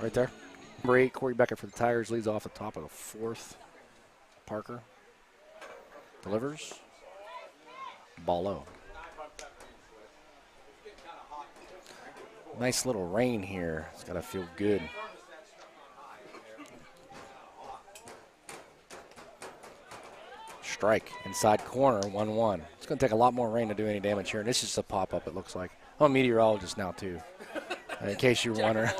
right there. Number 8, Corey Beckett for the Tigers, leads off the top of the 4th. Parker delivers. Ball low. Nice little rain here. It's got to feel good. Strike inside corner, 1-1. It's going to take a lot more rain to do any damage here, and this is just a pop-up, it looks like. I'm a meteorologist now, too, in case you're wondering.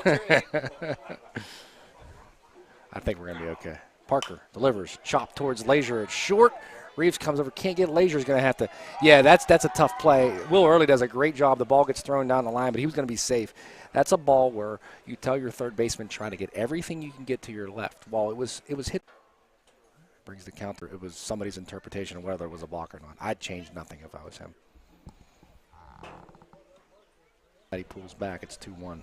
I think we're going to be okay. Parker delivers, chop towards Leisure. It's short. Reeves comes over, can't get Leisure's going to have to. Yeah, that's a tough play. Will Early does a great job. The ball gets thrown down the line, but he was going to be safe. That's a ball where you tell your third baseman try to get everything you can get to your left. While it was hit. Brings the counter. It was somebody's interpretation of whether it was a block or not. I'd change nothing if I was him. He pulls back. It's 2-1.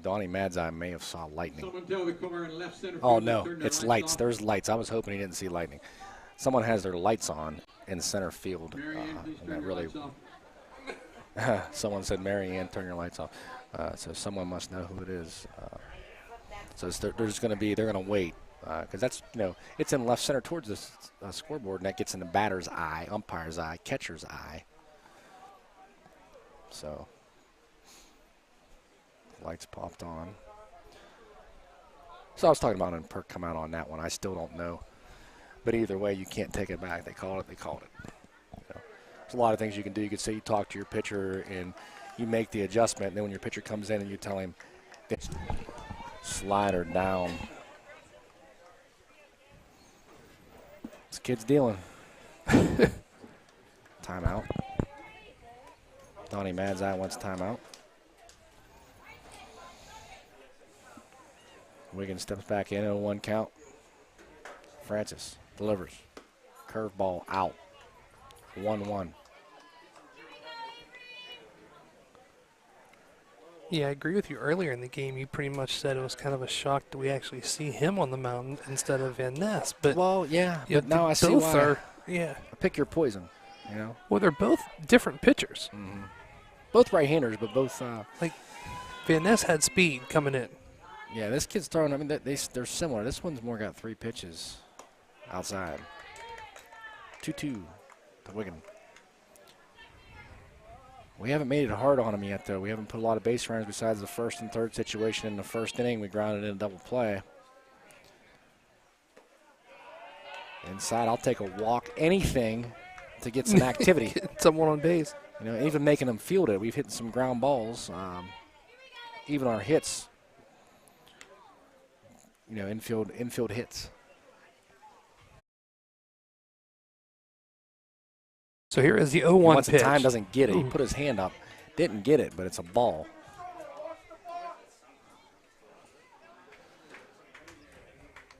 Donnie Madzai may have saw lightning. Oh, no. It's lights. There's lights. I was hoping he didn't see lightning. Someone has their lights on in center field. And that really. Someone said, Mary Ann, turn your lights off. So someone must know who it is. So there's going to be, they're going to wait because that's, it's in left center towards the scoreboard, and that gets in the batter's eye, umpire's eye, catcher's eye. So lights popped on. So I was talking about when Perk come out on that one. I still don't know. But either way, you can't take it back. They called it. There's a lot of things you can do. You could say you talk to your pitcher and you make the adjustment, and then when your pitcher comes in and you tell him, slider down. This kid's dealing. Timeout. Donnie Madzai wants timeout. Wiggins steps back in, 0-1 count. Francis delivers. Curveball out. 1-1. Yeah, I agree with you. Earlier in the game, you pretty much said it was kind of a shock that we actually see him on the mound instead of Van Ness. But well, yeah, but now I see why. Pick your poison, Well, they're both different pitchers. Mm-hmm. Both right-handers, but both. Like Van Ness had speed coming in. Yeah, this kid's throwing. I mean, they're similar. This one's more got 3 pitches outside. 2-2 to Wiggin. We haven't made it hard on him yet, though. We haven't put a lot of base runners besides the first and third situation in the first inning. We grounded in a double play. Inside, I'll take a walk, anything to get some activity. Get someone on base. Even making them field it. We've hit some ground balls. Even our hits, infield hits. So here is the 0-1 once pitch. the time doesn't get it. He put his hand up. Didn't get it, but it's a ball.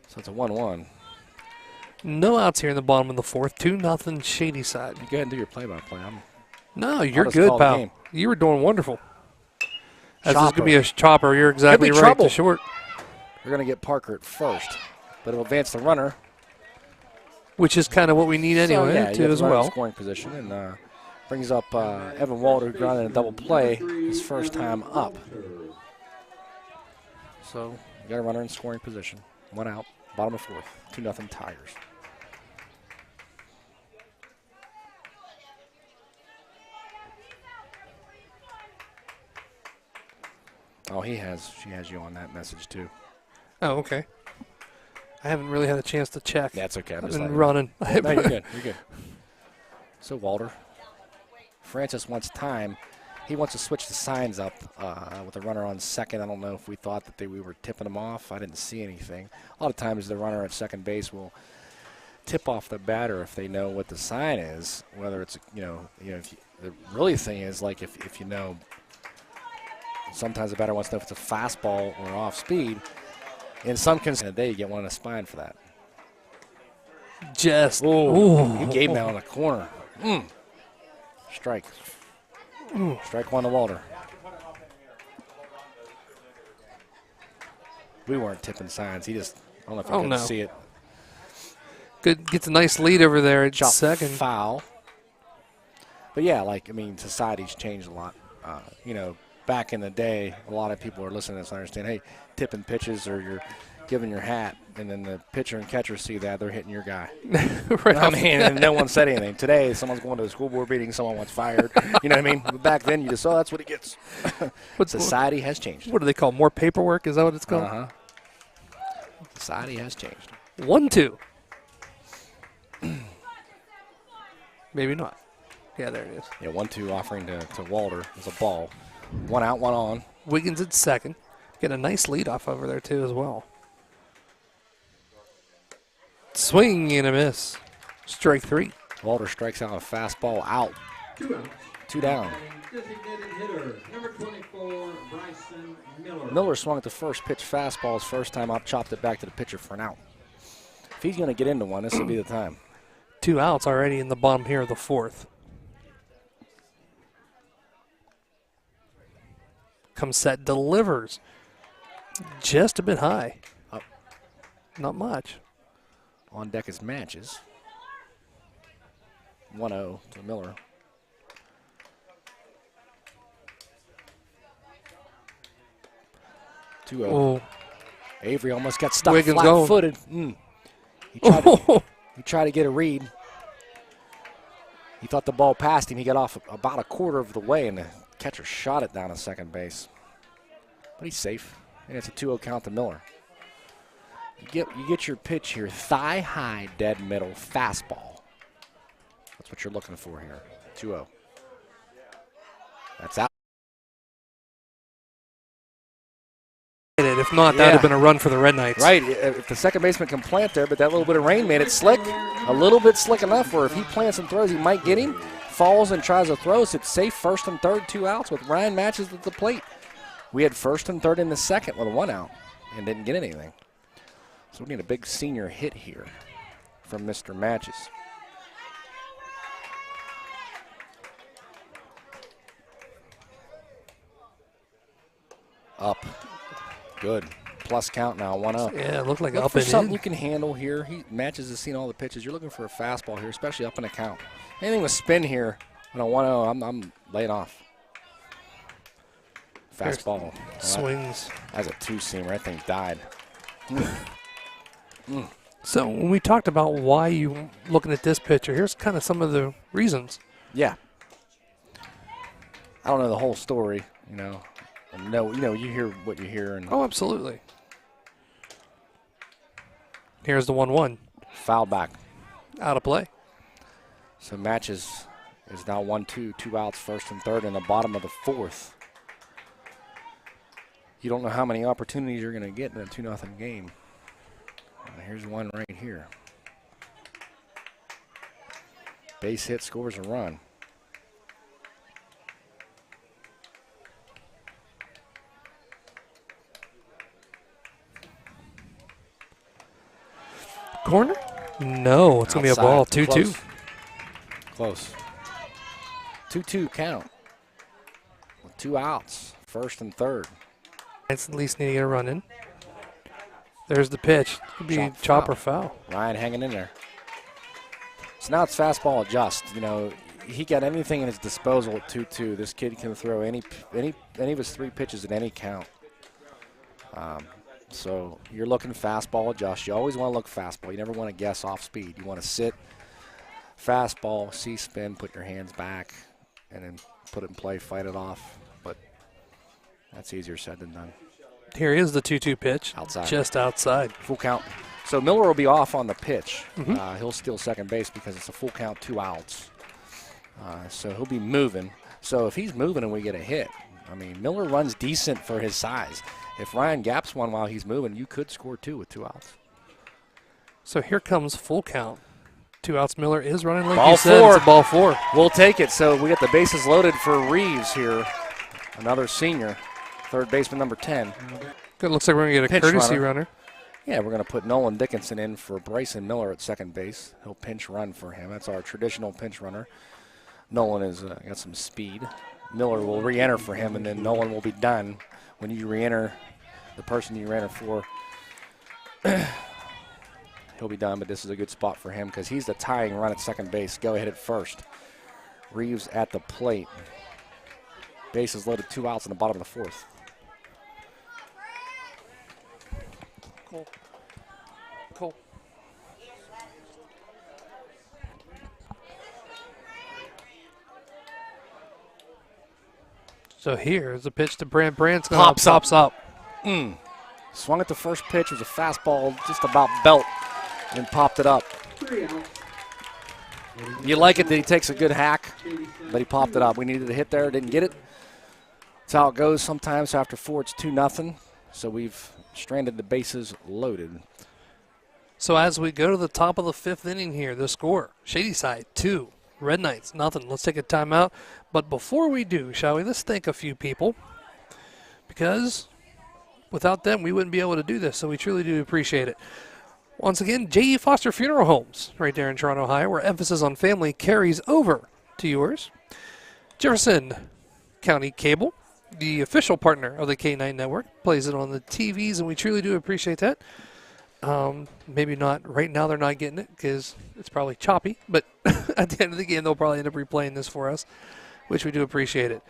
So it's a 1-1. No outs here in the bottom of the 4th. 2-0 Shadyside. You go ahead and do your play-by-play. No, you're good, pal. You were doing wonderful. As this is going to be a chopper. You're exactly right. Trouble. To short. We're going to get Parker at first, but it'll advance the runner. Which is kind of what we need anyway, too, as well. Scoring position, and brings up Evan Walter, who grounded in a double play his first time up. So you got a runner in scoring position. 1 out, bottom of 4th, 2-0 Tigers. Oh, she has you on that message too. Oh, okay. I haven't really had a chance to check. That's okay. I've been running. No, you're good. You're good. So Walter, Francis wants time. He wants to switch the signs up with a runner on second. I don't know if we thought that we were tipping him off. I didn't see anything. A lot of times the runner at second base will tip off the batter if they know what the sign is. Whether it's if the really thing is like if sometimes the batter wants to know if it's a fastball or off speed. In some cases, in a day, you get one in the spine for that. He gave him that on the corner. Strike. Strike 1 to Walter. We weren't tipping signs. He just, I don't know if he couldn't see it. Good, gets a nice lead over there at second. Foul. But yeah, society's changed a lot. back in the day, a lot of people are listening to this and understand, hey, tipping pitches or you're giving your hat, and then the pitcher and catcher see that, they're hitting your guy. Right. I mean, and no one said anything. Today, someone's going to a school board meeting, someone wants fired. You know what I mean? But back then, you just, oh, that's what he gets. Society has changed. What do they call more paperwork? Is that what it's called? Uh-huh. Society has changed. 1-2. Maybe not. Yeah, there it is. Yeah, 1-2 offering to Walter. It's a ball. 1 out, 1 on. Wiggins at second. Get a nice lead off over there, too, as well. Swing and a miss. Strike 3. Walter strikes out a fastball out. 2 out. 2 down. Designated hitter, number 24, Bryson Miller. Miller swung at the first pitch fastball his first time up, chopped it back to the pitcher for an out. If he's going to get into one, this will be the time. 2 outs already in the bottom here of the 4th. Comes set, delivers. Just a bit high. Up. Not much. On deck is Matches. 1-0 to Miller. Oh, Avery almost got stuck Wiggins flat-footed. He tried to get a read. He thought the ball passed him. He got off about a quarter of the way, and the catcher shot it down to second base. But he's safe, and it's a 2-0 count to Miller. You get your pitch here, thigh-high, dead middle fastball. That's what you're looking for here, 2-0. That's out. if not, that would have been a run for the Red Knights. Right, if the second baseman can plant there, but that little bit of rain made it slick, a little bit slick enough where if he plants and throws, he might get him. Falls and tries to throw, so it's safe, first and third, 2 outs with Ryan Matches at the plate. We had first and third in the second with a 1 out and didn't get anything. So we need a big senior hit here from Mr. Matches. Up. Good. Plus count now, 1-0. Yeah, it looked like Look up for and something in. you can handle here. Matches has seen all the pitches. You're looking for a fastball here, especially up in a count. Anything with spin here on a 1-0, I'm laying off. Fastball. Swings. That's a 2-seamer. That thing died. So when we talked about why you looking at this pitcher, here's kind of some of the reasons. Yeah. I don't know the whole story, you know. No, you hear what you hear. And Oh, absolutely. Here's the 1-1. foul back. Out of play. So Matches is now 1-2, 2 outs, first and third in the bottom of the 4th. You don't know how many opportunities you're going to get in a 2-0 game. Here's one right here. Base hit scores a run. Corner? No, it's going to be a ball. 2-2. Close. 2-2 count. With 2 outs, first and third. It's at least need to get a run in. There's the pitch. Could be chop or foul. Ryan hanging in there. So now it's fastball adjust. You know, he got anything in his disposal at 2-2. This kid can throw any of his 3 pitches at any count. So you're looking fastball adjust. You always want to look fastball. You never want to guess off speed. You want to sit, fastball, see spin, put your hands back, and then put it in play, fight it off. But that's easier said than done. Here is the 2-2 pitch. Outside. Just outside. Full count. So Miller will be off on the pitch. He'll steal second base because it's a full count, 2 outs. So he'll be moving. So if he's moving and we get a hit, I mean, Miller runs decent for his size. If Ryan gaps one while he's moving, you could score 2 with 2 outs. So here comes full count. 2 outs. Miller is running like Ball you said. 4. It's a ball 4. We'll take it. So we got the bases loaded for Reeves here, another senior, third baseman number 10. Good. Looks like we're going to get a Pinch courtesy runner. runner. Yeah, we're going to put Nolan Dickinson in for Bryson Miller at second base. He'll pinch run for him. That's our traditional pinch runner. Nolan has got some speed. Miller will re-enter for him, and then Nolan will be done. When you re-enter the person you ran it for, he'll be done, but this is a good spot for him because he's the tying run at second base. Go ahead at first. Reeves at the plate. Bases loaded, 2 outs in the bottom of the fourth. Cool. So here's a pitch to Brant. Brant's going Pops to up. pops up. Swung at the first pitch. It was a fastball just about belt and popped it up. 3 outs. You like it that he takes a good hack, but he popped it up. We needed a hit there, didn't get it. That's how it goes sometimes. So after 4, it's 2-0. So we've stranded the bases loaded. So as we go to the top of the 5th inning here, the score, Shadyside 2, Red Knights nothing. Let's take a timeout. But before we do, shall we, let's thank a few people, because without them, we wouldn't be able to do this, so we truly do appreciate it. Once again, J.E. Foster Funeral Homes, right there in Toronto, Ohio, where emphasis on family carries over to yours. Jefferson County Cable, the official partner of the K9 Network, plays it on the TVs, and we truly do appreciate that. Maybe not right now, they're not getting it because it's probably choppy, but at the end of the game, they'll probably end up replaying this for us, which we do appreciate it.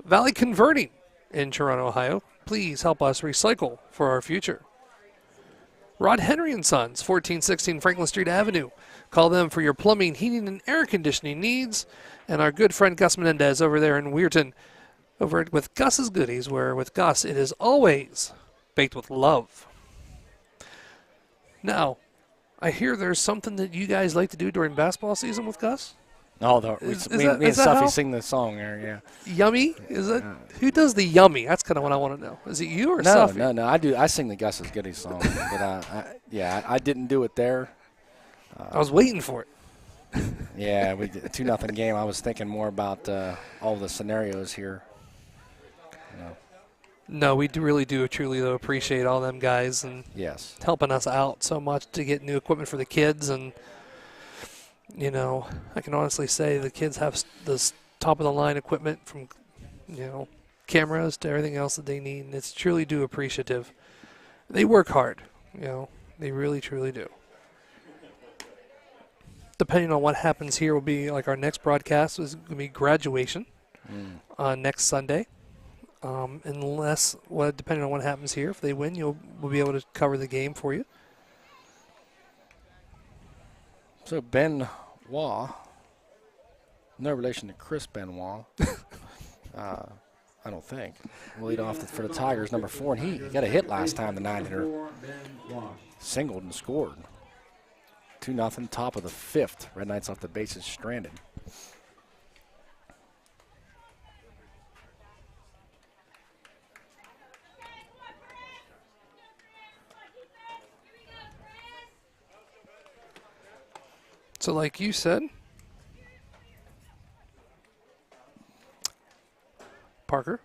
Valley Converting in Toronto, Ohio, please help us recycle for our future. Rod Henry & Sons, 1416 Franklin Street Avenue. Call them for your plumbing, heating, and air conditioning needs. And our good friend Gus Menendez over there in Weirton, over with Gus's Goodies, where with Gus it is always baked with love. Now, I hear there's something that you guys like to do during basketball season with Gus? Oh, me and Suffy how? sing the song there, yeah. Yummy? Is that who does the yummy? That's kind of what I want to know. Is it you or No, Suffy? no, I do. I sing the Gus's Goodies song, but I didn't do it there. I was waiting for it. Yeah, we did a 2-0 game. I was thinking more about all the scenarios here. No, we really do truly though appreciate all them guys and Yes. helping us out so much to get new equipment for the kids. And, you know, I can honestly say the kids have this top-of-the-line equipment from, you know, cameras to everything else that they need, and it's truly do appreciative. They work hard, you know. They really, truly do. Depending on what happens here will be, like our next broadcast is going to be graduation next Sunday. Depending on what happens here, if they win, we'll be able to cover the game for you. So Ben Waugh, no relation to Chris Benoit, I don't think. We'll lead off for the Tigers, number 4, and he got a hit last time, the 9-hitter. Singled and scored. 2-0, top of the 5th. Red Knights off the bases, stranded. So like you said, Parker.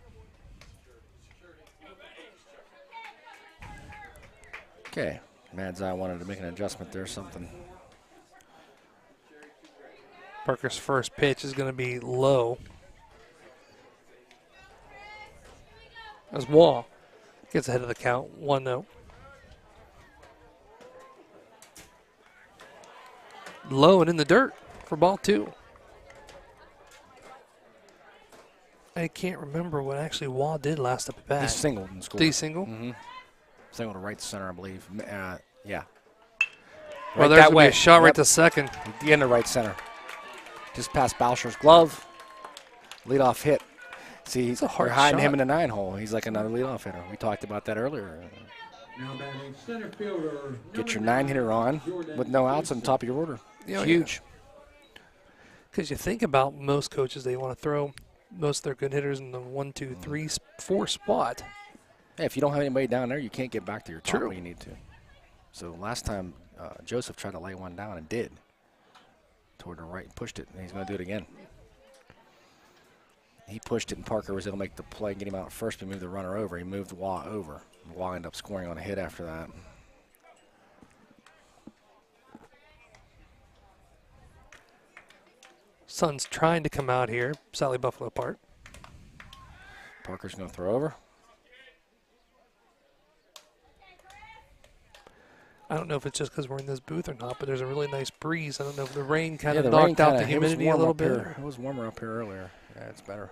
Okay. Mad's Eye wanted to make an adjustment there, something. Parker's first pitch is going to be low. As Wall gets ahead of the count, 1-0. Low and in the dirt for ball 2. I can't remember what actually Wall did last up at bat. He singled and scored. Did he single? Mm-hmm. Singled to right center, I believe. Yeah. Well, Right there's that going to way. be a shot right Yep. to second. In the right center. Just past Boucher's glove. Leadoff hit. See, It's a hard they're hiding shot. him in the 9 hole. He's like another leadoff hitter. We talked about that earlier. Now batting center fielder. Get your 9-hitter on with no outs on top of your order. Yeah, Huge. Because you think about most coaches, they want to throw most of their good hitters in the 1, 2, 3, 4 spot. Hey, if you don't have anybody down there, you can't get back to your top True. when you need to. So last time, Joseph tried to lay one down and did. Toward the right, pushed it, and he's going to do it again. He pushed it, and Parker was able to make the play, get him out first, but moved the runner over. He moved Waugh over. Waugh ended up scoring on a hit after that. Sun's trying to come out here. Sally Buffalo Park. Parker's going to throw over. I don't know if it's just because we're in this booth or not, but there's a really nice breeze. I don't know if the rain kind Yeah, of the rain knocked out kinda- the it was humidity a warm little up here. bit. It was warmer up here earlier. Yeah, it's better.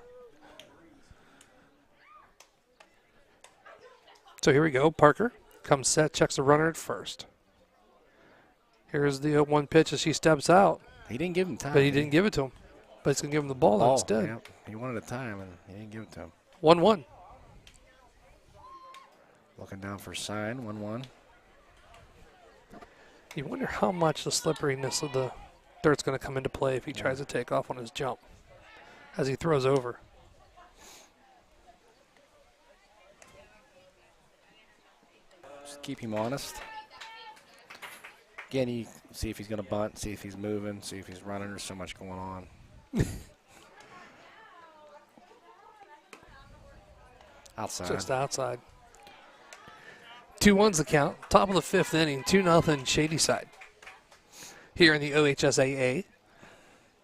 So here we go. Parker comes set, checks the runner at first. Here's the 1 pitch as she steps out. He didn't give him time. But he didn't give it to him. But he's going to give him the ball instead. Yep. He wanted a time, and he didn't give it to him. 1-1. Looking down for sign, 1-1. You wonder how much the slipperiness of the dirt's going to come into play if he tries to take off on his jump as he throws over. Just keep him honest. Again, you see if he's going to bunt, see if he's moving, see if he's running. There's so much going on. Outside. Just outside. 2-1's the count. Top of the 5th inning, 2-0 Shadyside. Here in the OHSAA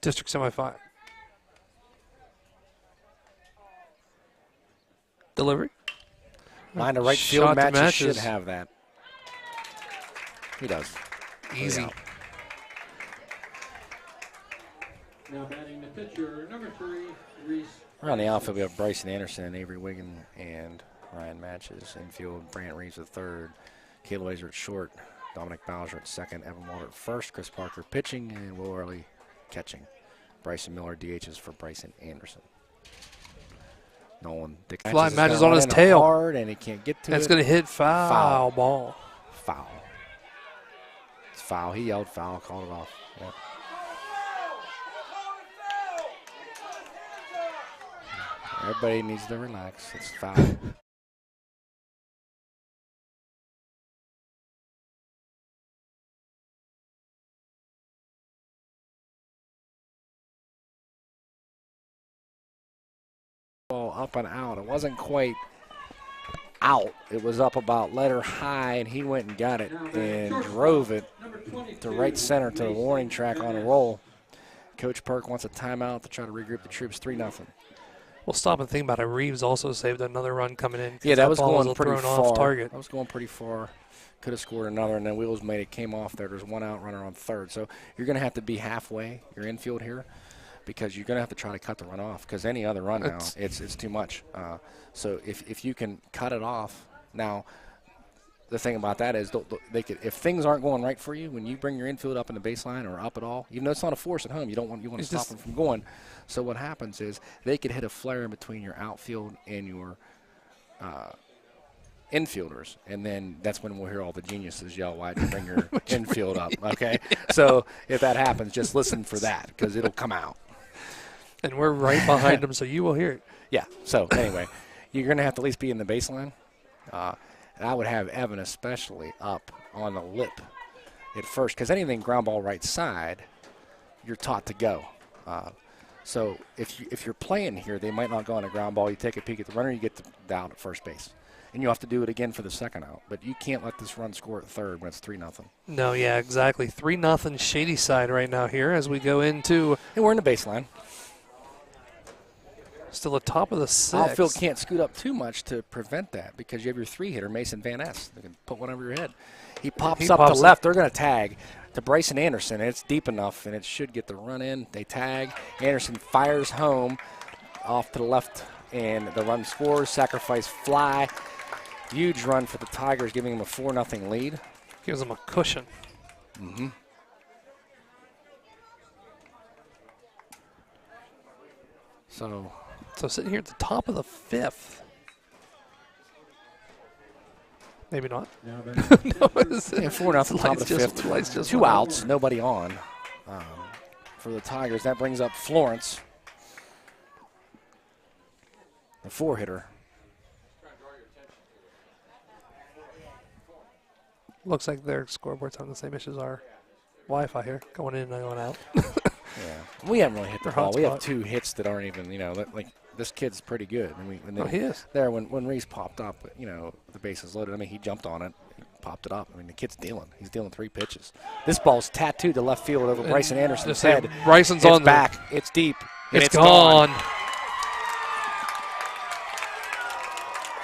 District Semifinal. Delivery. Line to right field matches should have that. He does. Easy. Now batting the pitcher, number 3, Reese. Around the outfield, we have Bryson Anderson, Avery Wiggin, and Ryan Matches. Infield, Brant Reeves at third, Kayla Laser at short, Dominic Bowser at second, Evan Walter at first, Chris Parker pitching, and Will Early catching. Bryson Miller DHs for Bryson Anderson. Nolan Dick Fly Matches on his tail. Hard, and he can't get to it. It's going to hit foul ball. Foul. It's foul. He yelled foul, called it off. Yep. Everybody needs to relax. It's foul. Ball up and out. It wasn't quite out. It was up about letter high, and he went and got it and drove it to right center to the warning track on a roll. Coach Perk wants a timeout to try to regroup the troops. 3-0. We'll stop and think about it. Reeves also saved another run coming in. Yeah, that was going pretty far. far. Off target. That was going pretty far. Could have scored another, and then Wheels made it, came off there. There's one out runner on third. So you're going to have to be halfway, your infield here, because you're going to have to try to cut the run off, because any other run now, it's too much. So if you can cut it off. Now, the thing about that is they could, if things aren't going right for you, when you bring your infield up in the baseline or up at all, even though it's not a force at home, you want to stop them from going. So what happens is they could hit a flare in between your outfield and your infielders, and then that's when we'll hear all the geniuses yell, "Why'd you bring your infield up?" Okay, so if that happens, just listen for that, because it'll come out. And we're right behind them, so you will hear it. Yeah. So anyway, you're going to have to at least be in the baseline. And I would have Evan especially up on the lip at first, because anything ground ball right side, you're taught to go. So if you're playing here, they might not go on a ground ball. You take a peek at the runner, you get down at first base. And you'll have to do it again for the second out. But you can't let this run score at third when it's 3-0. No, yeah, exactly. 3-0 Shadyside right now here as we go into. And we're in the baseline. Still the top of the 6th. Outfield can't scoot up too much to prevent that, because you have your 3-hitter, Mason Van Ness. They can put one over your head. He pops up to left. They're going to tag to Bryson Anderson. And it's deep enough, and it should get the run in. They tag. Anderson fires home off to the left, and the run scores. Sacrifice fly. Huge run for the Tigers, giving them a 4-0 lead. Gives them a cushion. Mm-hmm. So sitting here at the top of the 5th. Maybe not. Now No, it's 4-0, top of the 5th. 2 outs, nobody on for the Tigers. That brings up Florence, the 4-hitter. Looks like their scoreboard's on the same issue as our Wi-Fi here, going in and going out. Yeah, we haven't really hit the ball. We have hotspot. 2 hits that aren't even, like this kid's pretty good. He is. There, when Reese popped up, the bases loaded. I mean, he jumped on it, he popped it up. I mean, the kid's dealing. He's dealing 3 pitches. This ball's tattooed to left field over Bryson Anderson's head. Bryson's it's on back. It's deep. And it's gone.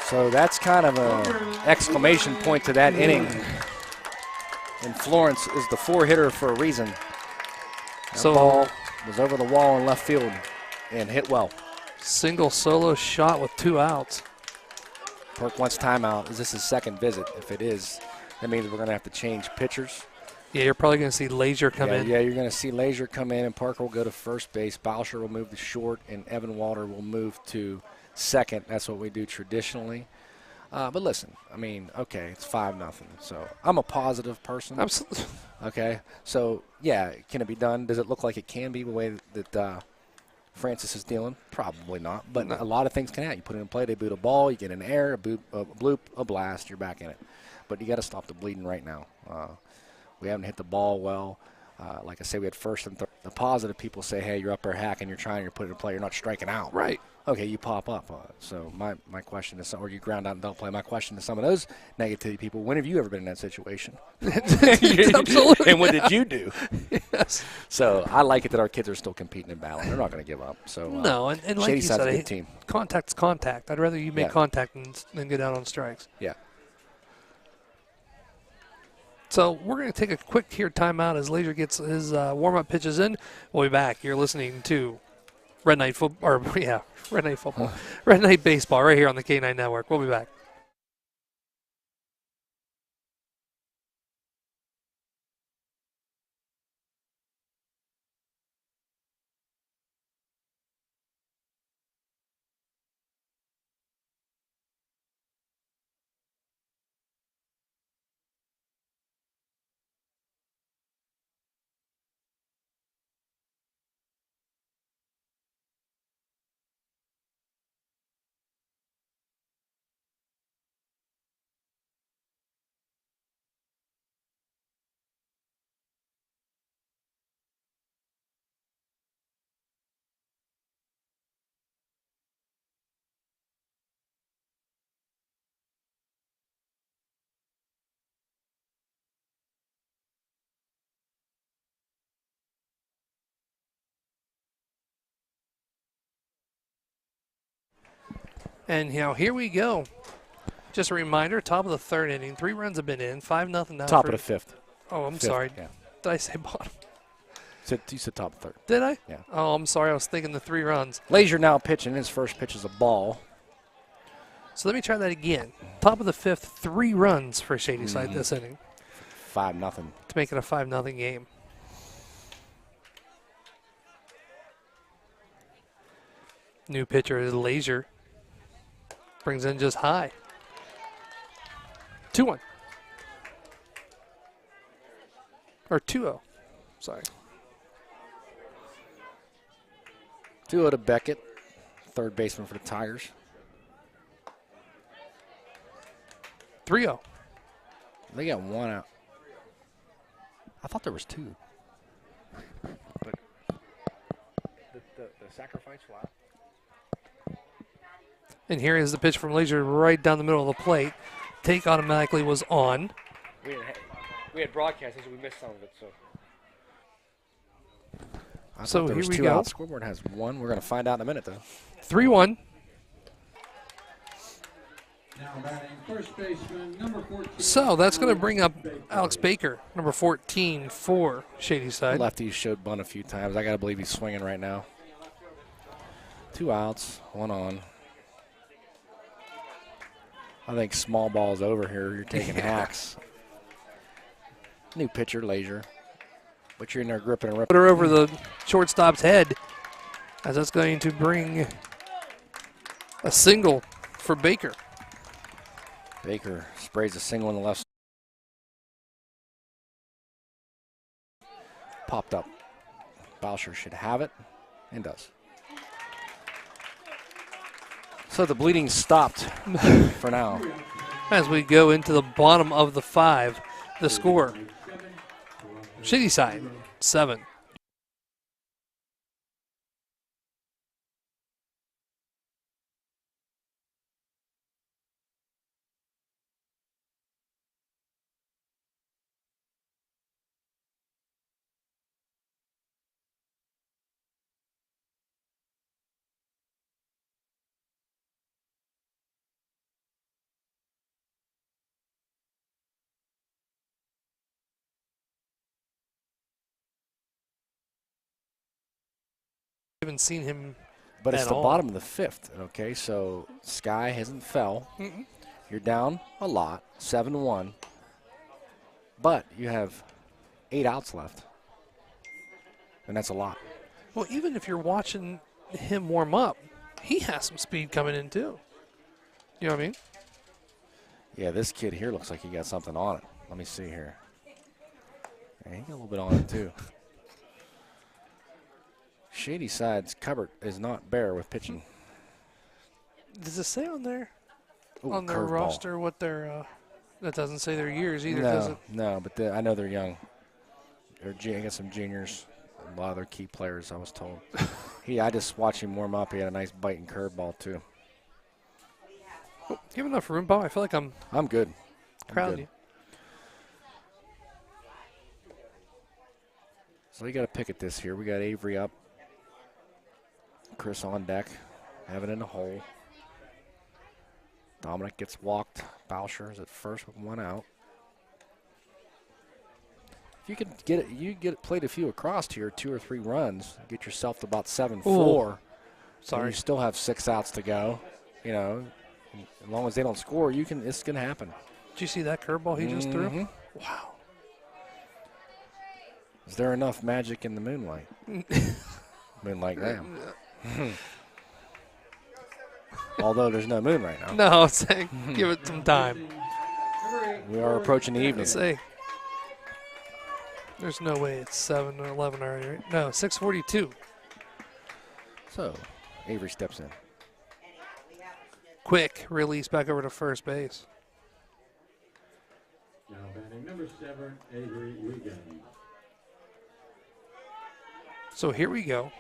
So that's kind of an exclamation point to that inning. And Florence is the 4-hitter for a reason. That ball was over the wall in left field and hit well. Single solo shot with 2 outs. Perk wants timeout. Is this his second visit? If it is, that means we're going to have to change pitchers. Yeah, you're probably going to see Lazier come in. Yeah, you're going to see Lazier come in, and Parker will go to first base. Boucher will move to short, and Evan Walter will move to second. That's what we do traditionally. But listen, I mean, okay, it's 5-0. So I'm a positive person. Absolutely. Okay, so yeah, can it be done? Does it look like it can be the way that Francis is dealing? Probably not. But No. a lot of things can happen. You put it in play, they boot a ball, you get an error, a bloop, a blast, you're back in it. But you got to stop the bleeding right now. We haven't hit the ball well. Like I say, we had first and third. The positive people say, hey, you're up there hacking, you're trying, you're putting it in play, you're not striking out. Right. Okay, you pop up. So my question is, or you ground out and don't play. My question to some of those negativity people, when have you ever been in that situation? Absolutely. And what did you do? Yes. So I like it that our kids are still competing and battling. They're not going to give up. So No, and like you Shadyside's said, a good team. contact's contact. I'd rather you make Yeah. contact than get out on strikes. Yeah. So we're going to take a quick timeout as Lazier gets his warm-up pitches in. We'll be back. You're listening to Red Night Football, Red Night Football, Red Night Baseball right here on the K9 Network. We'll be back. And here we go. Just a reminder, top of the third inning. 3 runs have been in. 5-0 now. Top of the fifth. Oh, I'm Fifth, sorry. Yeah. Did I say bottom? You said top of third. Did I? Yeah. Oh, I'm sorry. I was thinking the 3 runs. Lazier now pitching. His first pitch is a ball. So let me try that again. Top of the fifth, 3 runs for Shadyside this inning 5-0. to make it a 5-0 game. New pitcher is Lazier. Brings in just high. 2-1. Or 2-0. Sorry. 2-0 to Beckett, third baseman for the Tigers. 3-0. They got 1 out. I thought there was 2. But the sacrifice fly. And here is the pitch from Lazier right down the middle of the plate. Take automatically was on. We had broadcasting, so we missed some of it. I So thought there was here we 2 go. out. Scoreboard has 1. We're going to find out in a minute, though. 3-1. Now batting first baseman, number 14. So that's going to bring up Alex Baker, number 14 for Shadyside. Lefty showed bunt a few times. I got to believe he's swinging right now. 2 outs, 1 on. I think small ball's over here. You're taking hacks. New pitcher, Lazier. But you're in there gripping and ripping. Put her over the shortstop's head, as that's going to bring a single for Baker. Baker sprays a single in the left. Popped up. Boucher should have it, and does. So the bleeding stopped for now. As we go into the bottom of the 5, the score. Shadyside, 7. Haven't seen him But it's at the all. bottom of the 5th, okay? So Sky hasn't fell. You're down a lot, 7-1, but you have 8 outs left, and that's a lot. Well, even if you're watching him warm up, he has some speed coming in too. You know what I mean? Yeah, this kid here looks like he got something on it. Let me see here. Yeah, he got a little bit on it too. Shadyside's cupboard is not bare with pitching. Does it say on there, Ooh, on their curveball. roster, what their, that doesn't say their years either, does it? No, but I know they're young. I got some juniors, a lot of their key players, I was told. I just watched him warm up. He had a nice biting curveball too. Oh, give enough room, Bob. I feel like I'm good. crowding you. So you got to pick at this here. We got Avery up. Chris on deck. Evan in the hole. Dominic gets walked. Boucher is at first with 1 out. If you could get it, played a few across here, 2 or 3 runs, get yourself to about 7-4. Sorry. You still have 6 outs to go. You know, as long as they don't score, it's going to happen. Did you see that curveball he just threw? Wow. Is there enough magic in the moonlight? Moonlight Graham. Although there's no moon right now. No, say, give it some time. We are approaching the evening. Let's say. There's no way it's 7 or 11 already, right? No, 6:42. So, Avery steps in. Quick release back over to first base. Now batting number 7, Avery Wiggins. So here we go.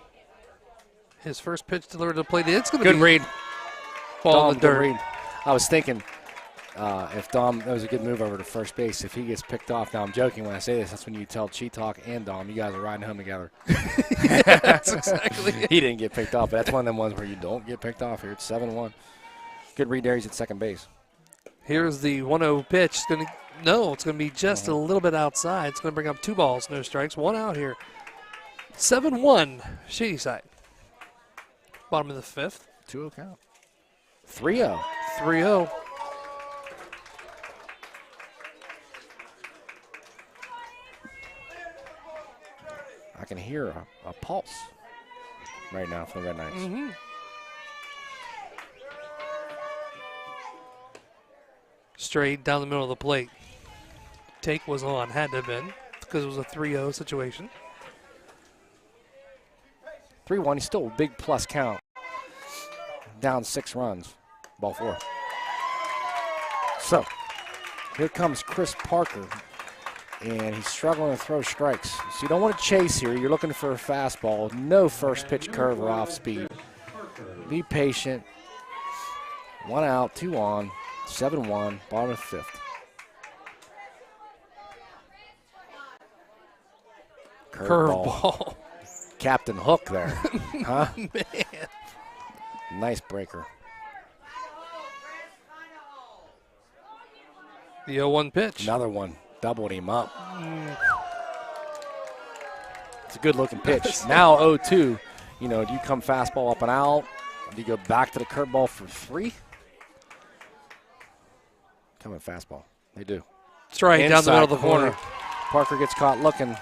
His first pitch delivered to the plate. It's going to Good be read. ball in Dom, the good dirt. read. I was thinking if Dom, that was a good move over to first base. If he gets picked off, now I'm joking when I say this, that's when you tell Cheat Talk and Dom, you guys are riding home together. That's exactly it. He didn't get picked off, but that's one of them ones where you don't get picked off here. It's 7-1. Good read there. He's at second base. Here's the 1-0 pitch. It's going to be just a little bit outside. It's going to bring up 2 balls, no strikes, 1 out here. 7-1, Shadyside. Bottom of the 5th. 2-0 count. 3-0. 3-0. I can hear a pulse right now from the Red Knights. Straight down the middle of the plate. Take was on, had to have been, because it was a 3-0 situation. 3-1, he's still a big plus count. Down 6 runs. Ball 4. So, here comes Chris Parker, and he's struggling to throw strikes. So you don't want to chase here. You're looking for a fastball. No first pitch curve or off speed. Be patient. 1 out, 2 on. 7-1, bottom of 5th. Curveball. Captain Hook there. Huh? Man. Nice breaker. The 0-1 pitch. Another one. Doubled him up. It's a good looking pitch. Now 0-2. You know, do you come fastball up and out? Do you go back to the curveball for 3? Coming fastball. They do. Straight down the middle of the corner. Parker gets caught looking.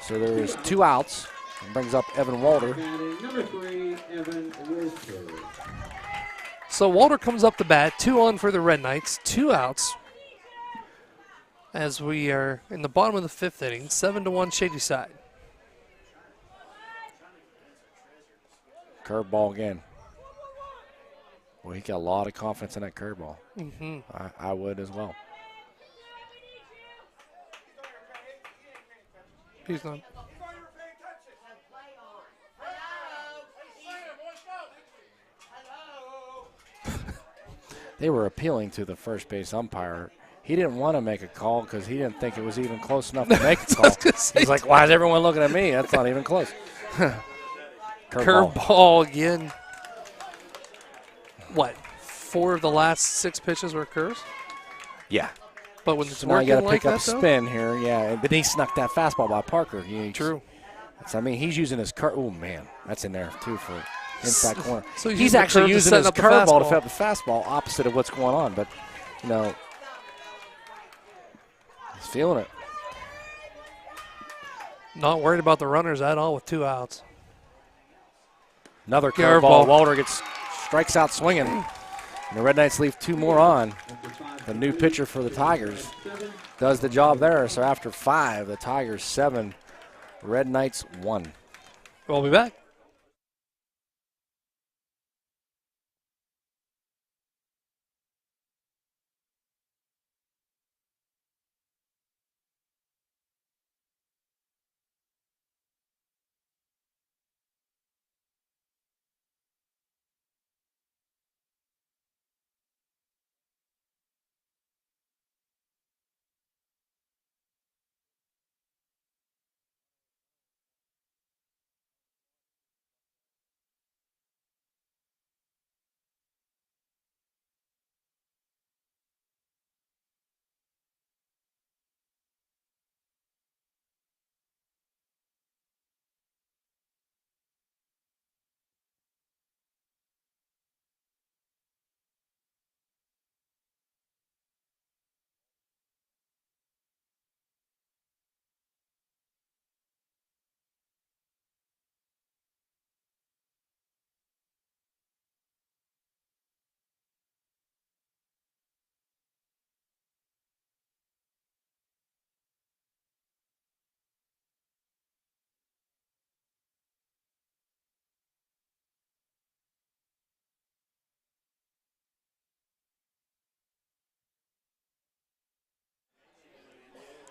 So there's 2 outs. And brings up Evan Walter. Batting number 3, Evan Wilker. So Walter comes up the bat, 2 on for the Red Knights, 2 outs. As we are in the bottom of the 5th inning, 7-1 Shadyside. Curveball again. Well, he got a lot of confidence in that curveball. I would as well. He's not. They were appealing to the first base umpire. He didn't want to make a call because he didn't think it was even close enough to make a call. He's like, why is everyone looking at me? That's not even close. Curveball again. What? 4 of the last 6 pitches were curves? Yeah. But when it's So now you working got to like pick up that, though? spin here. Yeah, but he snuck that fastball by Parker. True. I mean, he's using his car. Oh, man. That's in there, too, for inside corner. So He's actually using his curveball to fastball. set up the fastball, opposite of what's going on. But, you know, he's feeling it. Not worried about the runners at all with 2 outs. Another Curveball. curveball. Walter strikes out swinging. And the Red Knights leave 2 more on. The new pitcher for the Tigers does the job there. So after 5, the Tigers 7, Red Knights 1. We'll be back.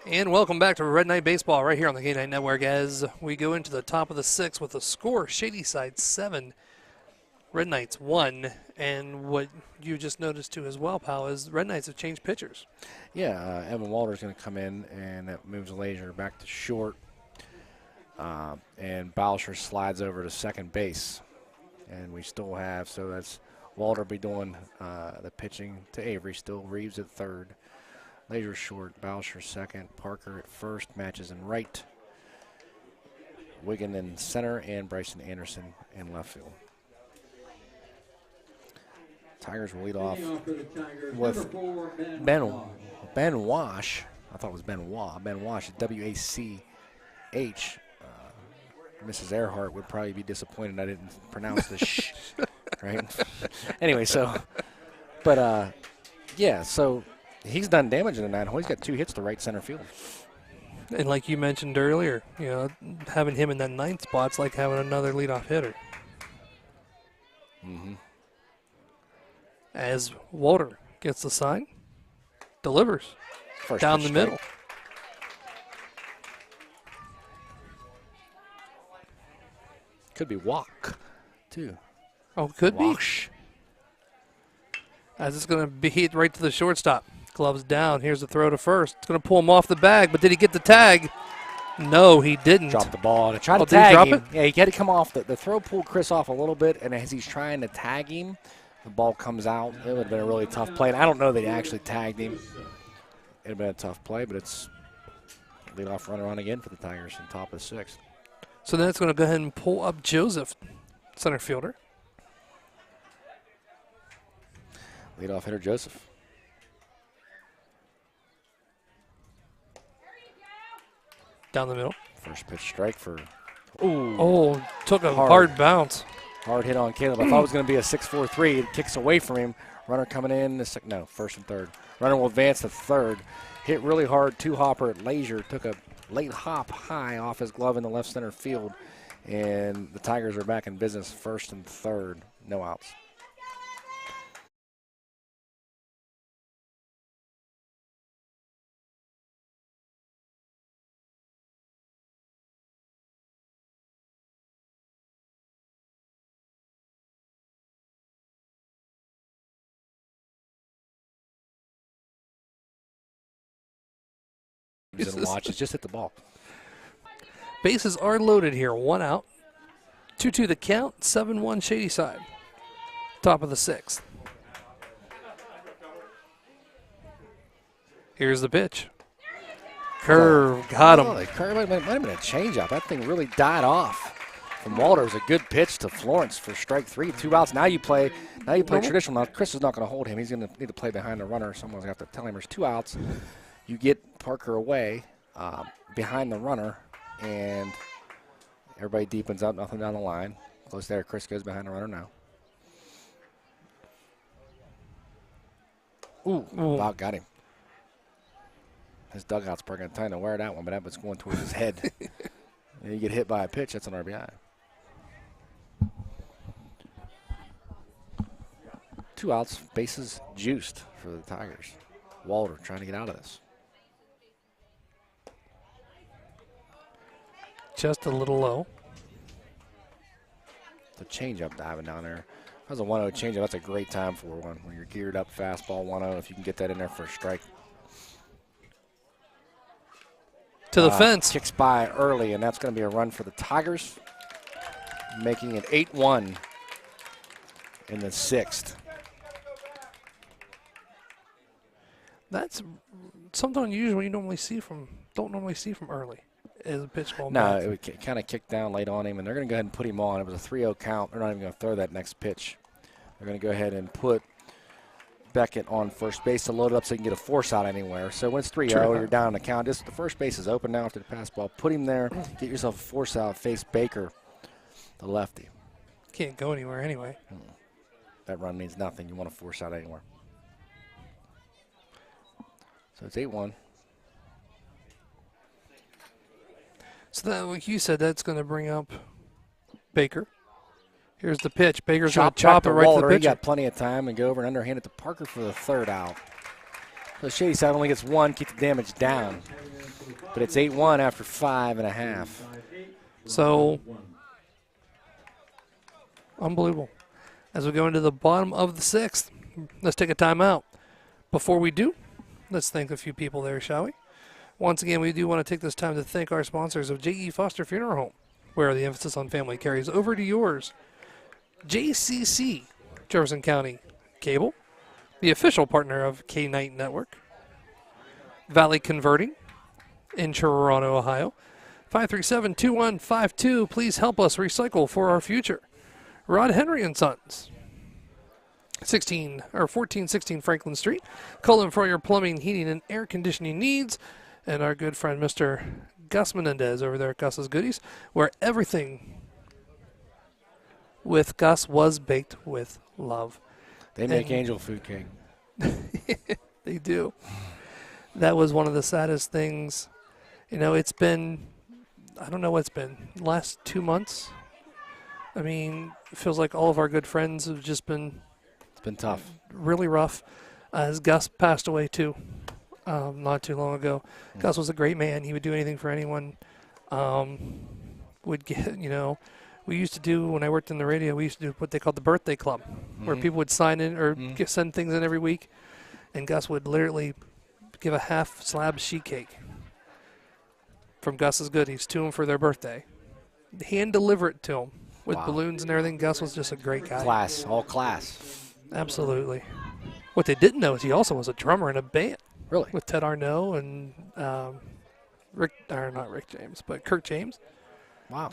And welcome back to Red Knight Baseball right here on the Game Night Network as we go into the top of the 6th with a score, Shadyside 7, Red Knights 1. And what you just noticed too as well, pal, is Red Knights have changed pitchers. Yeah, Evan Walter's going to come in, and that moves Lazier back to short. And Bowsher slides over to second base. And we still have, so that's Walter be doing the pitching to Avery, still Reeves at third. Lazier short, Bowsher second, Parker at first, matches in right. Wiggin in center, and Bryson Anderson in left field. Tigers will lead off with Ben Wash. I thought it was Benoit. Ben Wash, W-A-C-H. Mrs. Earhart would probably be disappointed I didn't pronounce the sh, right? Anyway, yeah, so he's done damage in the 9-hole. He's got 2 hits to right center field. And like you mentioned earlier, you know, having him in that 9th spot's like having another leadoff hitter. Mm-hmm. As Walter gets the sign, delivers First down pitch the middle. strike. Could be walk, too. Oh, could Wash. be. As it's going to be hit right to the shortstop. Gloves down. Here's the throw to first. It's going to pull him off the bag, but did he get the tag? No, he didn't. Dropped the ball to try to Did he tag drop him. it? Yeah, he had to come off. The throw pulled Chris off a little bit, and as he's trying to tag him, the ball comes out. It would have been a really tough play. And I don't know that he actually tagged him. It would have been a tough play, but it's leadoff runner on again for the Tigers in top of the 6th. So then it's going to go ahead and pull up Joseph, center fielder. Leadoff hitter Joseph. Down the middle. First pitch strike for. Oh, took a Hard. hard bounce. Hard hit on Caleb. I thought it was going to be a 6-4-3. It kicks away from him. Runner coming in. No, first and third. Runner will advance to third. Hit really hard. 2-hopper at Lazier. Took a late hop high off his glove in the left center field. And the Tigers are back in business, first and third. No outs. And watches, just hit the ball. Bases are loaded here. 1 out. 2-2 the count. 7-1 Shadyside. Top of the 6th. Here's the pitch. Curve. Got him. The curve might have been a changeup. That thing really died off. from Walters. A good pitch to Florence for strike 3. 2 outs. Now you play traditional. Now Chris is not going to hold him. He's going to need to play behind the runner. Someone's going to have to tell him there's 2 outs. You get Parker away behind the runner, and everybody deepens up, nothing down the line. Close there. Chris goes behind the runner now. Ooh. Wow, got him. His dugout's probably going to try to wear that one, but that was going towards his head. And you get hit by a pitch, that's an RBI. 2 outs, bases juiced for the Tigers. Walter trying to get out of this. Just a little low. The changeup diving down there. That was a 1-0 changeup. That's a great time for one. When you're geared up, fastball 1-0, if you can get that in there for a strike. To the fence. Kicks by early, and that's going to be a run for the Tigers, making it 8-1 in the 6th. That's something unusual you don't normally see from early as a pitch ball. No, it would kind of kick down late on him, and they're going to go ahead and put him on. It was a 3-0 count. They're not even going to throw that next pitch. They're going to go ahead and put Beckett on first base to load it up so you can get a force out anywhere. So when it's 3-0, you're down the count. Just the first base is open now after the pass ball. Put him there, get yourself a force out, face Baker, the lefty. Can't go anywhere anyway. That run means nothing. You want to force out anywhere. So it's 8-1. So that, like you said, that's going to bring up Baker. Here's the pitch. Baker's going to chop it right to the pitcher. He got plenty of time and go over and underhand it to Parker for the 3rd out. So Shadyside only gets 1, keep the damage down. But it's 8-1 after 5.5. So, unbelievable. As we go into the bottom of the 6th, let's take a timeout. Before we do, let's thank a few people there, shall we? Once again, we do want to take this time to thank our sponsors of J.E. Foster Funeral Home, where the emphasis on family carries over to yours. JCC, Jefferson County Cable, the official partner of K-Night Network. Valley Converting in Toronto, Ohio. 537-2152. Please help us recycle for our future. Rod Henry and Sons. 1416 Franklin Street. Call them for your plumbing, heating, and air conditioning needs. And our good friend, Mr. Gus Menendez over there at Gus's Goodies, where everything with Gus was baked with love. They make angel food cake. They do. That was one of the saddest things. You know, it's been, I don't know what it's been, last 2 months. I mean, it feels like all of our good friends have just been. It's been tough. Really rough. As Gus passed away too, not too long ago. Gus was a great man. He would do anything for anyone. Would get, you know, we used to do, when I worked in the radio, we used to do what they called the birthday club, where people would sign in or send things in every week. And Gus would literally give a half slab sheet cake from Gus's Goodies to them for their birthday. Hand deliver it to them with balloons and everything. Gus was just a great guy. Class, all class. Absolutely. What they didn't know is he also was a drummer in a band. Really? With Ted Arnaud and not Rick James, but Kirk James. Wow.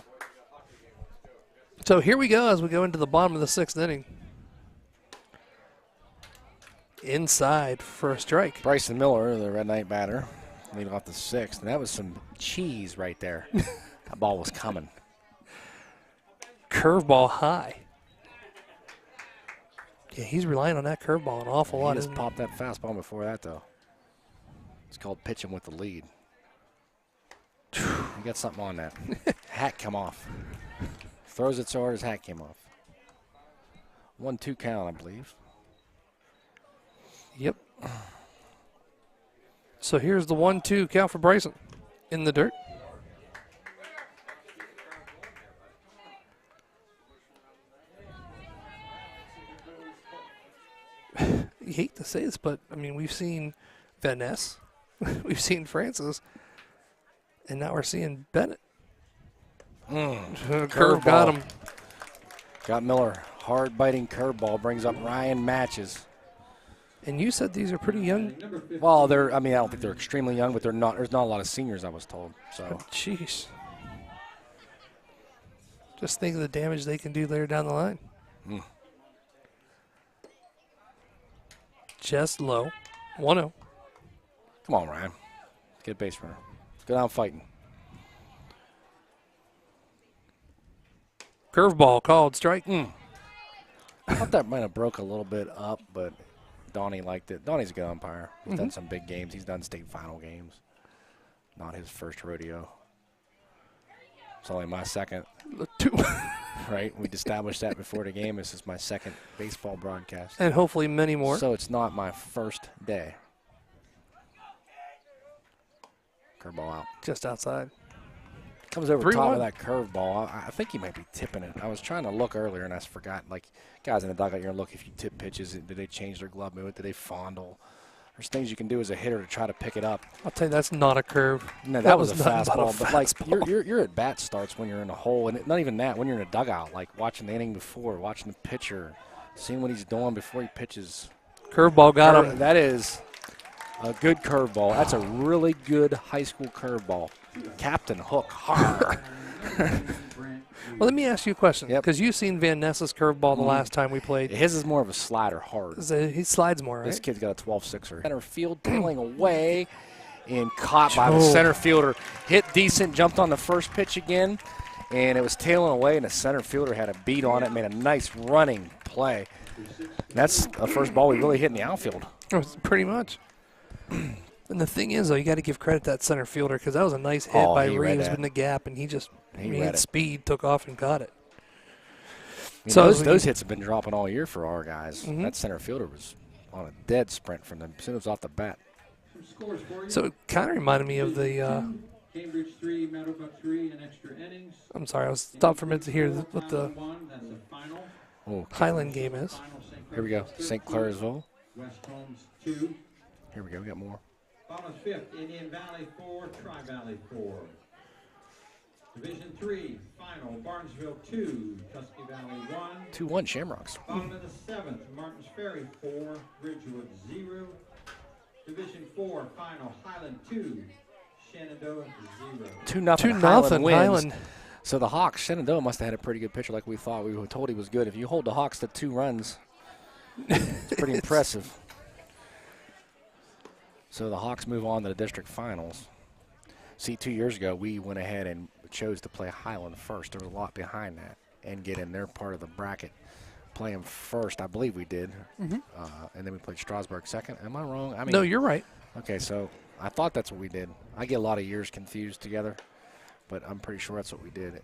So here we go as we go into the bottom of the 6th inning. Inside for a strike. Bryson Miller, the Red Knight batter, leading off the 6th. And that was some cheese right there. That ball was coming. Curveball high. Yeah, he's relying on that curveball an awful lot. He just popped that fastball before that, though. It's called pitching with the lead. You got something on that. Hat come off. Throws it so hard his hat came off. 1-2 count, I believe. Yep. So here's the 1-2 count for Bryson in the dirt. You hate to say this, but I mean, we've seen Van Ness, we've seen Francis, and now we're seeing Bennett. Curve got him. Got Miller. Hard biting curveball brings up Ryan Matches. And you said these are pretty young. Well, I don't think they're extremely young, but there's not a lot of seniors, I was told. So. Jeez. Just think of the damage they can do later down the line. Mm. Just low. 1-0. Come on, Ryan. Get base runner. Go down fighting. Curveball called. Strike. I thought that might have broke a little bit up, but Donnie liked it. Donnie's a good umpire. He's done some big games. He's done state final games. Not his first rodeo. It's only my second. Two. Right? We established that before the game. This is my second baseball broadcast. And hopefully many more. So it's not my first day. Curveball out. Just outside. Comes over top 3-1. of that curveball. I think he might be tipping it. I was trying to look earlier, and I forgot. Like, guys in the dugout, you're going to look if you tip pitches. Did they change their glove movement? Did they fondle? There's things you can do as a hitter to try to pick it up. I'll tell you, that's not a curve. No, that was a nothing but fastball. But, like, your at bat starts when you're in a hole. And not even that, when you're in a dugout, like watching the inning before, watching the pitcher, seeing what he's doing before he pitches. Curveball got him. That is a good curveball. That's a really good high school curveball. Captain Hook. Hard. Well, let me ask you a question. Yep. Because you've seen Van Ness's curveball the last time we played. His is more of a slider, hard. He slides more, right? This kid's got a 12-6er. Center field, tailing away, and caught by the center fielder. Hit decent, jumped on the first pitch again, and it was tailing away, and the center fielder had a beat on it, made a nice running play. And that's the first ball we really hit in the outfield. Pretty much. And the thing is, though, you got to give credit to that center fielder because that was a nice hit by Reeves in the gap, and he had speed, took off, and caught it. So those hits have been dropping all year for our guys. That center fielder was on a dead sprint from them as soon as it was off the bat. So it kind of reminded me of the Cambridge 3, Meadowbrook 3 in extra innings. I'm sorry, I was stopped for a minute to hear what the Highland game is. Here we go. St. Clairsville. West Holmes 2. Here we go. We got more. Bottom 5th, Indian Valley 4, Tri-Valley 4. Division 3, final, Barnesville 2, Tusky Valley 1. 2-1 Shamrocks. Bottom of the 7th, Martins Ferry 4, Ridgewood 0. Division 4, final, Highland 2, Shenandoah 0. 2-0 2-0 wins. Highland. So the Hawks, Shenandoah must have had a pretty good pitcher like we thought. We were told he was good. If you hold the Hawks to 2 runs, it's pretty impressive. So the Hawks move on to the district finals. See, 2 years ago, we went ahead and chose to play Highland first. There was a lot behind that and get in their part of the bracket. Play them first, I believe we did. And then we played Strasburg second. Am I wrong? I mean, No, you're right. Okay, so I thought that's what we did. I get a lot of years confused together, but I'm pretty sure that's what we did.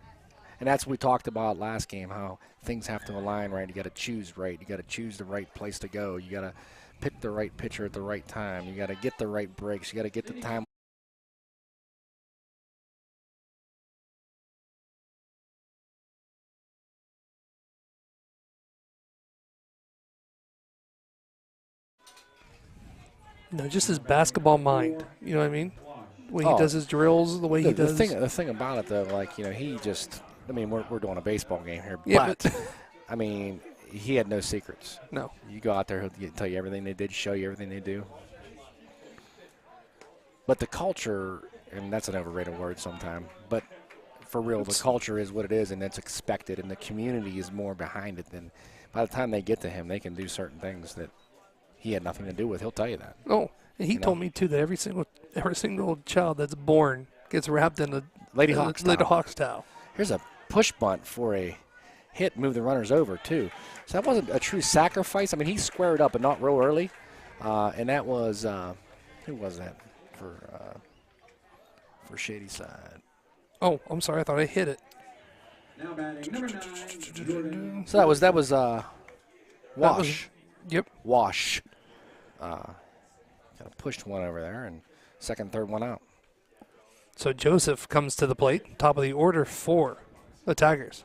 And that's what we talked about last game, how things have to align right. You got to choose right. You got to choose the right place to go. You got to pick the right pitcher at the right time. You got to get the right breaks. You got to get the time. No, just his basketball mind. You know what I mean? The way he does his drills, the way he does. The thing about it, though, like, you know, he just, I mean, we're doing a baseball game here, Yeah, but, I mean, he had no secrets. No. You go out there, he'll tell you everything they did, show you everything they do. But the culture, and that's an overrated word sometimes, but for real, the culture is what it is, and it's expected, and the community is more behind it than by the time they get to him, they can do certain things that he had nothing to do with. He'll tell you that. Oh, and he told me, too, that every single child that's born gets wrapped in a Lady Hawks towel. Here's a push bunt for a hit, move the runners over, too. So that wasn't a true sacrifice. I mean, he squared up, but not real early. And that was, who was that for Shadyside? Oh, I'm sorry. I thought I hit it. Now batting number 9, Jordan. So that was Wash. Yep. Wash. Kind of pushed one over there, and second, third one out. So Joseph comes to the plate, top of the order for the Tigers.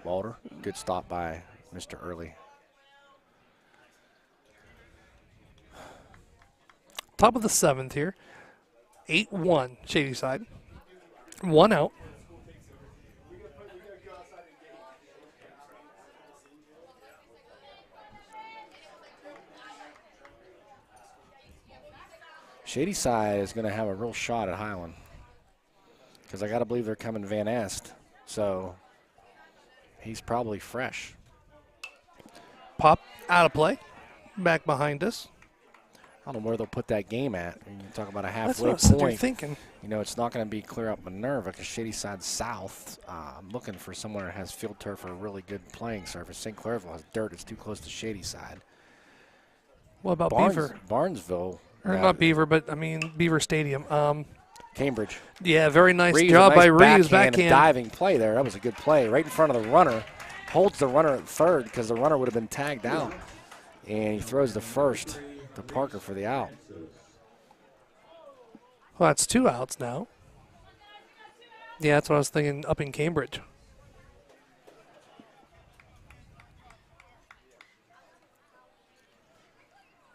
Walter, good stop by Mr. Early. Top of the 7th here. 8-1 Shadyside. 1 out. Shadyside is going to have a real shot at Highland. because I got to believe they're coming Van Est. So he's probably fresh. Pop out of play. Back behind us. I don't know where they'll put that game at. When you talk about a That's halfway what I was sitting there point. thinking. You know, it's not going to be clear up Minerva because Shadyside South. I'm looking for someone that has field turf or a really good playing surface. St. Clairville has dirt. It's too close to Shadyside. What about Beaver? Barnesville. Or not Beaver, but I mean Beaver Stadium. Cambridge. Yeah, very nice Reeves, job by Reeves. Backhand. Diving play there. That was a good play. Right in front of the runner. Holds the runner at third because the runner would have been tagged out. And he throws the first to Parker for the out. Well, that's 2 outs now. Yeah, that's what I was thinking up in Cambridge.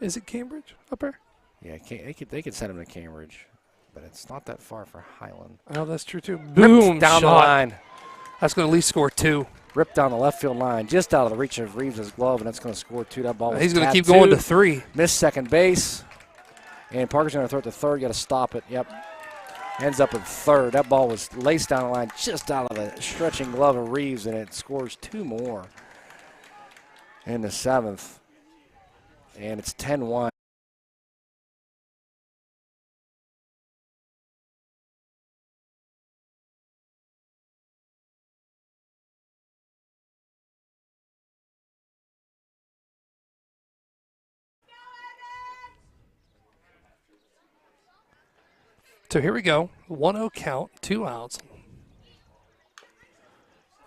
Is it Cambridge up there? Yeah, they could send him to Cambridge, but it's not that far for Highland. Oh, that's true, too. Boom, down shot. the line. That's going to at least score 2. Ripped down the left field line, just out of the reach of Reeves' glove, and that's going to score 2. That ball was He's going to keep tapped going to two. 3. Missed second base, and Parker's going to throw it to third. Got to stop it. Yep. Ends up at third. That ball was laced down the line, just out of the stretching glove of Reeves, and it scores 2 more in the 7th. And it's 10-1. So here we go. 1-0 count, 2 outs.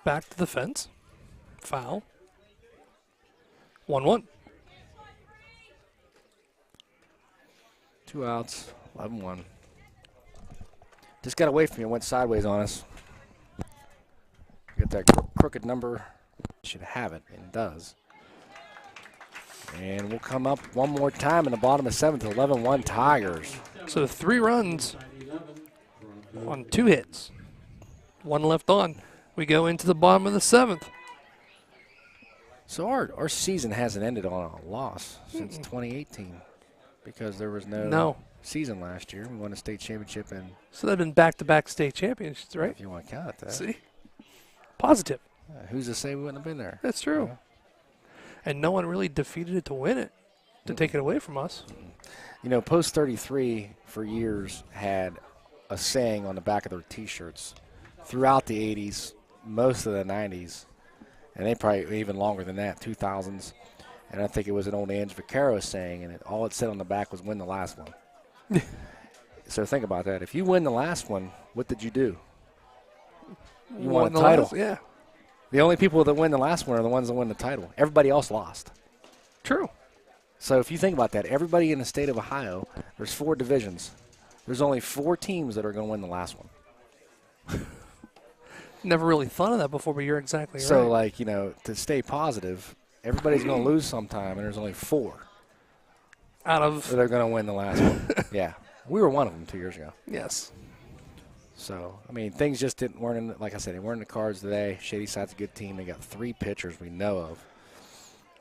Back to the fence. Foul. 1-1. 2 outs, 11-1. Just got away from you, went sideways on us. Get that crooked number. Should have it, and does. And we'll come up one more time in the bottom of 7th, 11-1 Tigers. So 3 runs on 2 hits. 1 left on. We go into the bottom of the 7th. So our season hasn't ended on a loss since 2018 because there was no season last year. We won a state championship, and So they've been back-to-back state championships, right? if you want to count it that. See? Positive. Who's to say we wouldn't have been there? That's true. And no one really defeated it to win it, to take it away from us. You know, Post 33 for years had a saying on the back of their T-shirts throughout the 80s, most of the 90s, and they probably even longer than that, 2000s. And I think it was an old Ange Vaccaro saying, and all it said on the back was win the last one. So think about that. If you win the last one, what did you do? You won a title. Yeah. The only people that win the last one are the ones that win the title. Everybody else lost. True. So if you think about that, everybody in the state of Ohio, there's 4 divisions. There's only 4 teams that are going to win the last one. Never really thought of that before, but you're exactly right. So, like, you know, to stay positive, everybody's going to lose sometime, and there's only 4 out of that are going to win the last one. Yeah. We were one of them 2 years ago. Yes. So, I mean, things just weren't in, like I said, they weren't in the cards today. Shadyside's a good team. They got 3 pitchers we know of.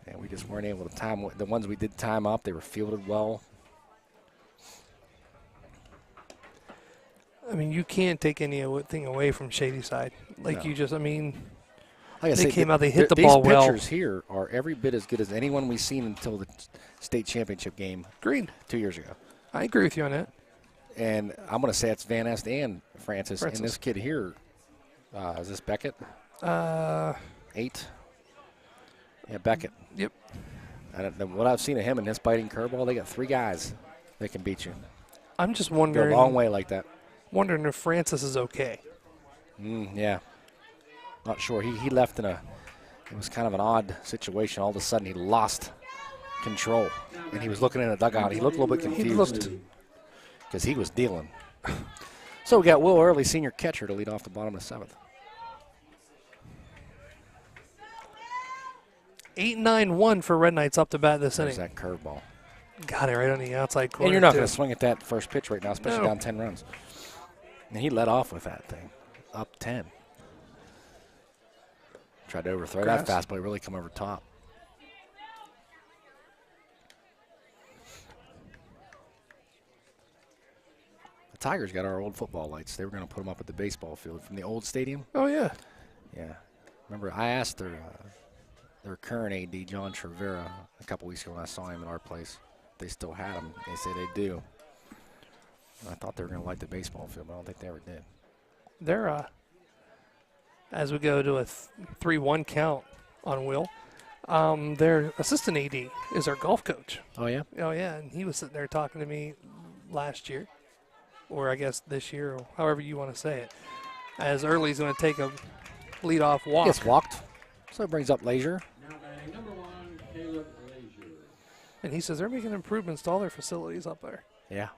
And we just weren't able to time. The ones we did time up, they were fielded well. I mean, you can't take anything away from Shadyside. Like No. you just, I mean, Like I they said, came out, they hit the ball well. These pitchers here are every bit as good as anyone we've seen until the state championship game Agreed. 2 years ago. I agree with you on that. And I'm going to say it's Van Est and Francis. And this kid here, is this Beckett? 8? Yeah, Beckett. Yep. I don't know what I've seen of him in this biting curveball. They got 3 guys that can beat you. I'm just Go wondering. a long way like that. Wondering if Francis is okay. Yeah. Not sure. He left in it was kind of an odd situation. All of a sudden he lost control. And he was looking in the dugout. He looked a little bit confused. Because he was dealing. So we got Will Early, senior catcher, to lead off the bottom of the 7th. 8-9-1 for Red Knights up to bat this There's inning. that curveball. Got it right on the outside corner. And you're not too. going to swing at that first pitch right now, especially down 10 runs. And he led off with that thing, up 10. Tried to overthrow that fastball, really come over top. Tigers got our old football lights. They were going to put them up at the baseball field from the old stadium. Oh, yeah. Yeah. Remember, I asked their current AD, John Trevera, a couple weeks ago when I saw him at our place. They still had them. They say they do. I thought they were going to light the baseball field, but I don't think they ever did. They're, as we go to a 3-1 count on Will, their assistant AD is our golf coach. Oh, yeah? Oh, yeah, and he was sitting there talking to me last year, or I guess this year, or however you want to say it, as Early's going to take a lead-off walk. Gets walked, so it brings up Leisure. Now batting number 1, Caleb Leisure. And he says they're making improvements to all their facilities up there. Yeah.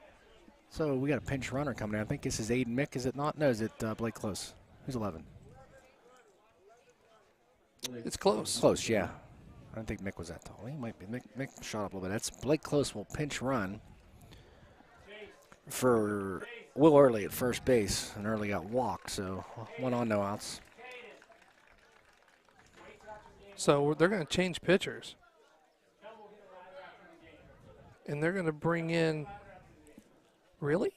So we got a pinch runner coming in. I think this is Aiden Mick, is it not? No, is it Blake Close? Who's 11? It's close. Close, yeah. I don't think Mick was that tall. He might be. Mick shot up a little bit. That's Blake Close will pinch run for Will Early at first base, and Early got walked, so 1 on, no outs. So they're going to change pitchers. And they're going to bring in, really?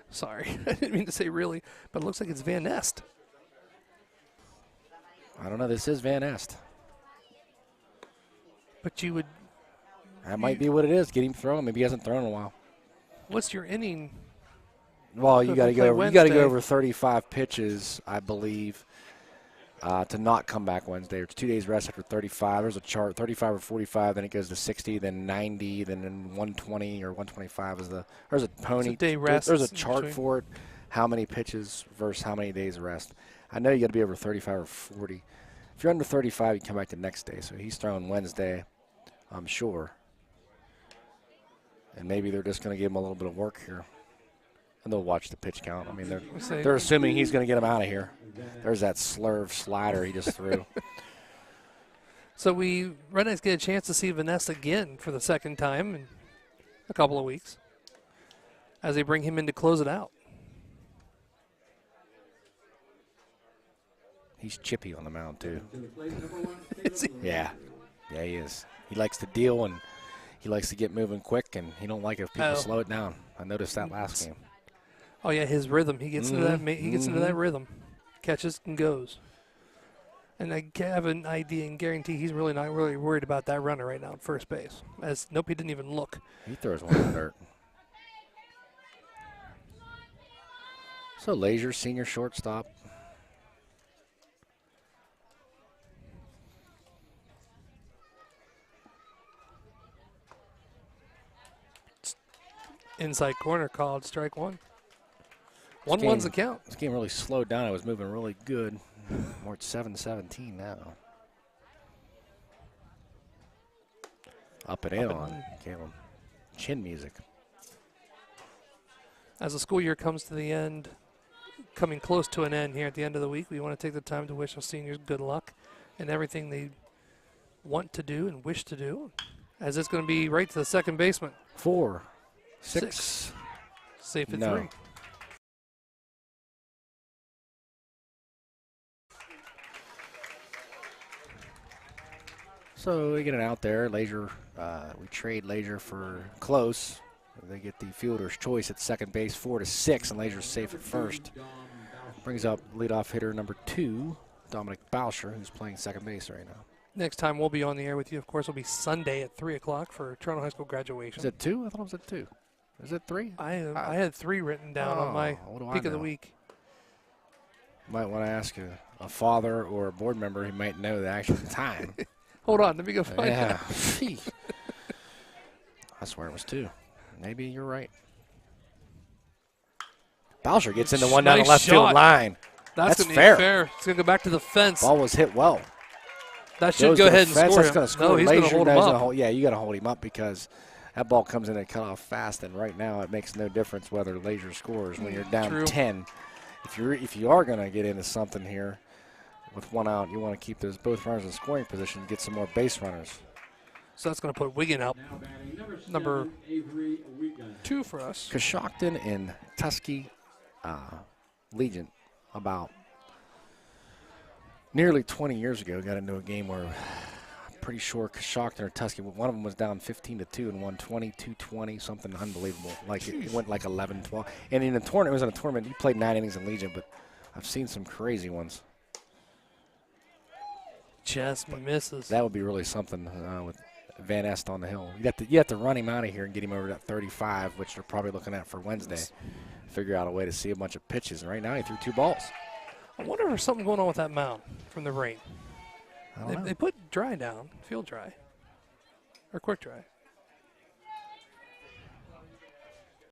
Sorry, I didn't mean to say really, but it looks like it's Van Nest. I don't know. This is Van Est. But you would. That might be what it is. Get him throwing. Maybe he hasn't thrown in a while. What's your inning? Well, you If got to we go. play Over, you got to go Wednesday. over 35 pitches, I believe, to not come back Wednesday. It's 2 days rest after 35. There's a chart: 35 or 45. Then it goes to 60, then 90, then 120 or 125 is the. There's a pony. day rest There's a in chart between. for it. How many pitches versus how many days rest. I know you got to be over 35 or 40. If you're under 35, you come back the next day. So he's throwing Wednesday, I'm sure. And maybe they're just going to give him a little bit of work here. And they'll watch the pitch count. I mean, they're assuming he's going to get him out of here. There's that slurve slider he just threw. So Red Knights get a chance to see Vanessa again for the second time in a couple of weeks as they bring him in to close it out. He's chippy on the mound, too. To the plate, number 1, Is he? Caleb Yeah. Yeah, he is. He likes to deal, and he likes to get moving quick, and he don't like if people Oh. slow it down. I noticed that last game. Oh yeah, his rhythm. He gets into that. He gets into that rhythm, catches and goes. And I have an idea and guarantee he's really not really worried about that runner right now at first base. As nope, he didn't even look. He throws one in the dirt. So Leisure, senior shortstop. Inside corner called strike one. 1-1's the count. This game really slowed down. It was moving really good. We're at 7-17 now. Up and in on Caleb. Chin music. As the school year comes to the end, coming close to an end here at the end of the week, we want to take the time to wish our seniors good luck and everything they want to do and wish to do. As it's going to be right to the second baseman. 4, 6. Safe at No. 3. So we get it out there. Leisure, we trade Leisure for Close. They get the fielder's choice at second base, 4-6, and Leisure's safe at first. Brings up leadoff hitter number 2, Dominic Boucher, who's playing second base right now. Next time we'll be on the air with you, of course, will be Sunday at 3 o'clock for Toronto High School graduation. Is it 2? I thought it was at 2. Is it 3? I had 3 written down on my what do I peak of the know? week. Might want to ask a father or a board member who might know the actual time. Hold on, let me go find Yeah. out. I swear it was 2. Maybe you're right. Boucher gets into one down Nice the left field shot. line. That's That's gonna fair. be fair. It's going to go back to the fence. Ball was hit well. That should Goes go to the ahead and fence. score That's him. gonna score. No, he's going to Leisure hold him knows to up. yeah, you got to hold him up because that ball comes in and cut off fast. And right now, it makes no difference whether Leisure scores when you're down True. 10. If you are going to get into something here with 1 out, you want to keep those both runners in scoring position, get some more base runners. So that's going to put Wigan out Now batting Number number 7, Avery Wigan. 2 for us. Coshocton and Tuskegee Legion about nearly 20 years ago got into a game where pretty sure Shockton or Tusky, one of them was down 15-2 and won 22-20, something unbelievable. Like it went like 11-12. And in the tournament, it was in a tournament. He played 9 innings in Legion, but I've seen some crazy ones. Just misses. That would be really something with Van Est on the hill. You have to run him out of here and get him over that 35, which they're probably looking at for Wednesday. Figure out a way to see a bunch of pitches. And right now he threw 2 balls. I wonder if there's something going on with that mound from the rain. I don't know. They put dry down, field dry, or quick dry.